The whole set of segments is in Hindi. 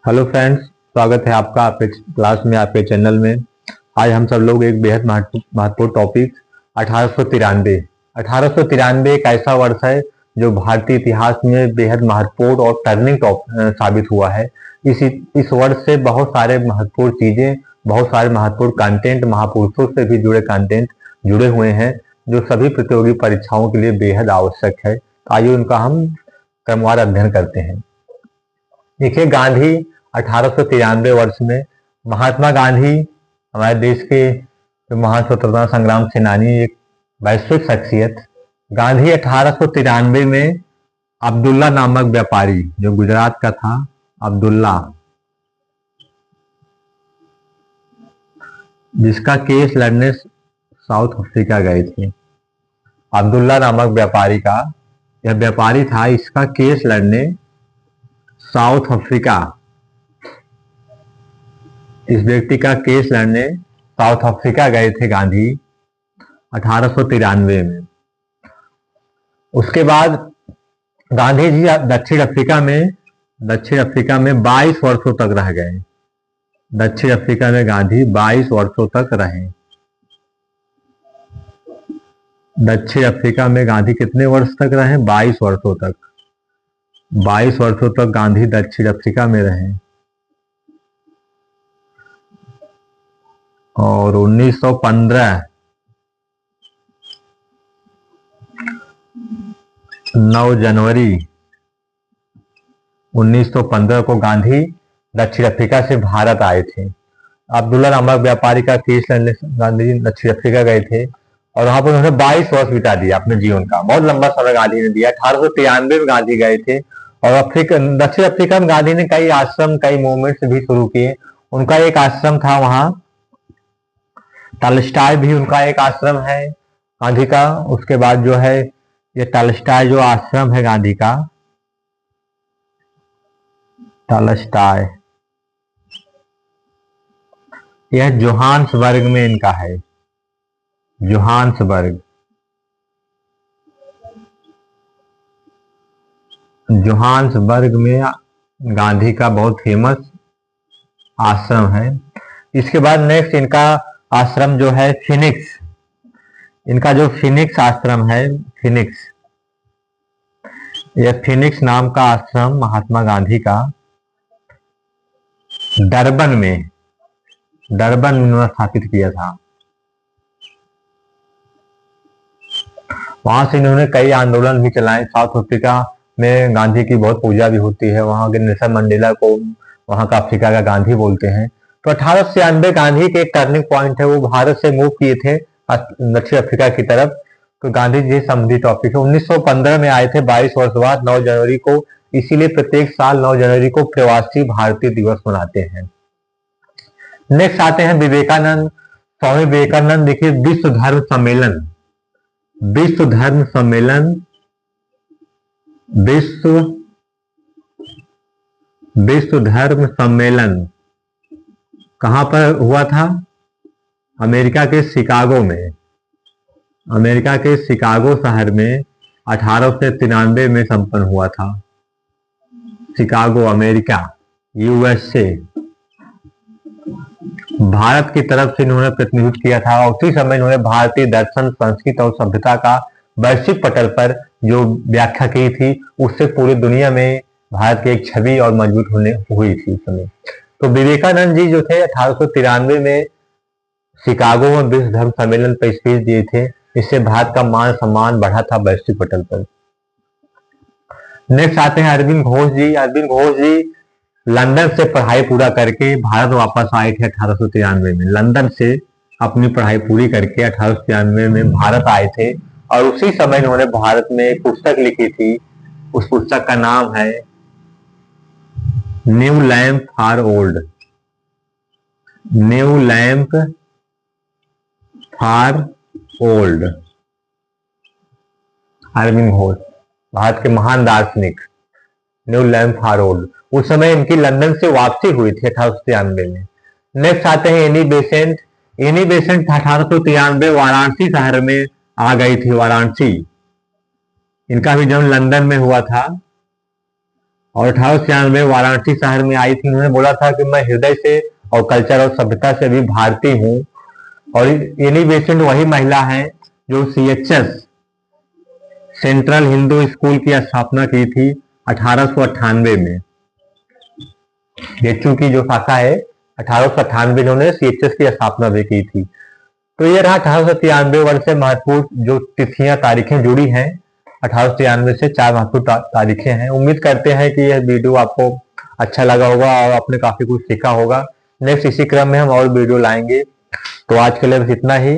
हेलो फ्रेंड्स, स्वागत है आपका आपके क्लास में, आपके चैनल में। आज हम सब लोग एक बेहद महत्वपूर्ण टॉपिक 1893 एक ऐसा वर्ष है जो भारतीय इतिहास में बेहद महत्वपूर्ण और टर्निंग साबित हुआ है। इस वर्ष से बहुत सारे महत्वपूर्ण चीजें, बहुत सारे महत्वपूर्ण कंटेंट, महापुरुषों से भी जुड़े कंटेंट जुड़े हुए हैं जो सभी प्रतियोगी परीक्षाओं के लिए बेहद आवश्यक है। आइए उनका हम क्रमवार अध्ययन करते हैं। देखिए, गांधी 1893 वर्ष में, महात्मा गांधी हमारे देश के जो महान स्वतंत्रता संग्राम सेनानी, एक वैश्विक शख्सियत। गांधी 1893 में अब्दुल्ला नामक व्यापारी, जो गुजरात का था, अब्दुल्ला, जिसका केस लड़ने साउथ अफ्रीका गए थे। अब्दुल्ला नामक व्यापारी का, यह व्यापारी था, इसका केस लड़ने साउथ अफ्रीका, इस व्यक्ति का केस लड़ने साउथ अफ्रीका गए थे गांधी 1893 में। उसके बाद गांधी जी दक्षिण अफ्रीका में 22 वर्षों तक रह गए। दक्षिण अफ्रीका में गांधी 22 वर्षों तक रहे। दक्षिण अफ्रीका में गांधी कितने वर्ष तक रहे? 22 वर्षों तक। 22 वर्षों तक गांधी दक्षिण अफ्रीका में रहे और 1915 9 जनवरी 1915 को गांधी दक्षिण अफ्रीका से भारत आए थे। अब्दुल्ला नामक व्यापारी का केस लड़ने गांधी जी दक्षिण अफ्रीका गए थे और वहां पर उन्होंने 22 वर्ष बिता दिया अपने जीवन का। बहुत लंबा समय गांधी ने दिया। 1893 में गांधी गए थे और दक्षिण अफ्रीका में गांधी ने कई आश्रम, कई मूवमेंट्स भी शुरू किए। उनका एक आश्रम था वहां, टॉलस्टॉय भी उनका एक आश्रम है गांधी का। उसके बाद जो है ये टॉलस्टॉय जो आश्रम है गांधी का, टॉलस्टॉय, यह जोहान्सबर्ग में इनका है। जोहान्सबर्ग में गांधी का बहुत फेमस आश्रम है। इसके बाद नेक्स्ट इनका आश्रम जो है फिनिक्स, इनका जो फिनिक्स आश्रम है, यह फिनिक्स नाम का आश्रम महात्मा गांधी का डरबन में उन्होंने स्थापित किया था। वहां से इन्होंने कई आंदोलन भी चलाए। साउथ अफ्रीका में गांधी की बहुत पूजा भी होती है। वहां के नेल्सन मंडेला को वहां का अफ्रीका का गांधी बोलते हैं। तो 1896 गांधी के एक टर्निंग पॉइंट है। वो भारत से मूव किए थे दक्षिण अफ्रीका की तरफ। तो गांधी जी संबंधी टॉपिक है। 1915 में आए थे 22 वर्ष बाद 9 जनवरी को। इसीलिए प्रत्येक साल 9 जनवरी को प्रवासी भारतीय दिवस मनाते हैं। नेक्स्ट आते हैं विवेकानंद। स्वामी विवेकानंद, देखिए, विश्व धर्म सम्मेलन कहां पर हुआ था? अमेरिका के शिकागो शहर में 1893 में संपन्न हुआ था। Chicago, America, USA. भारत की तरफ से इन्होंने प्रतिनिधित्व किया था और उसी समय इन्होंने भारतीय दर्शन, संस्कृति और सभ्यता का वैश्विक पटल पर जो व्याख्या की थी, उससे पूरी दुनिया में भारत की एक छवि और मजबूत हुई थी उस समय। तो विवेकानंद जी जो थे 1893 में शिकागो में विश्व धर्म सम्मेलन पर स्पीच दिए थे। इससे भारत का मान सम्मान बढ़ा था वैश्विक पटल पर। नेक्स्ट आते हैं अरविंद घोष जी लंदन से पढ़ाई पूरा करके भारत वापस आए थे 1893 में। लंदन से अपनी पढ़ाई पूरी करके 1893 में भारत आए थे और उसी समय इन्होंने भारत में एक पुस्तक लिखी थी। उस पुस्तक का नाम है new lamp for old. Aurobindo Ghosh, Bharat के महान दार्शनिक, न्यू लैंप फॉर ओल्ड। उस समय इनकी लंदन से वापसी हुई थी 1893 में। नेक्स्ट आते हैं एनी बेसेंट 1893 वाराणसी शहर में आ गई थी। वाराणसी, इनका भी जन्म लंदन में हुआ था और 1896 वाराणसी शहर में आई थी। उन्होंने बोला था कि मैं हृदय से और कल्चर और सभ्यता से भी भारतीय हूँ। और इन्हीं बेसिन वही महिला है जो CHS सेंट्रल हिंदू स्कूल की स्थापना की थी 1898 में। जेचू की जो शाखा है 1898 इन्होंने CHS की स्थापना भी की थी। तो ये रहा 1893 वर्ष से महत्वपूर्ण जो तिथियां तारीखें जुड़ी हैं। 1893 से 4 महत्वपूर्ण तारीखें हैं। उम्मीद करते हैं कि यह वीडियो आपको अच्छा लगा होगा और आपने काफी कुछ सीखा होगा। नेक्स्ट इसी क्रम में हम और वीडियो लाएंगे। तो आज के लिए बस इतना ही।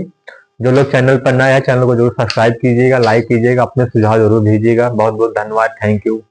जो लोग चैनल पर नए हैं चैनल को जरूर सब्सक्राइब कीजिएगा, लाइक कीजिएगा, अपने सुझाव जरूर दीजिएगा। बहुत बहुत धन्यवाद, थैंक यू।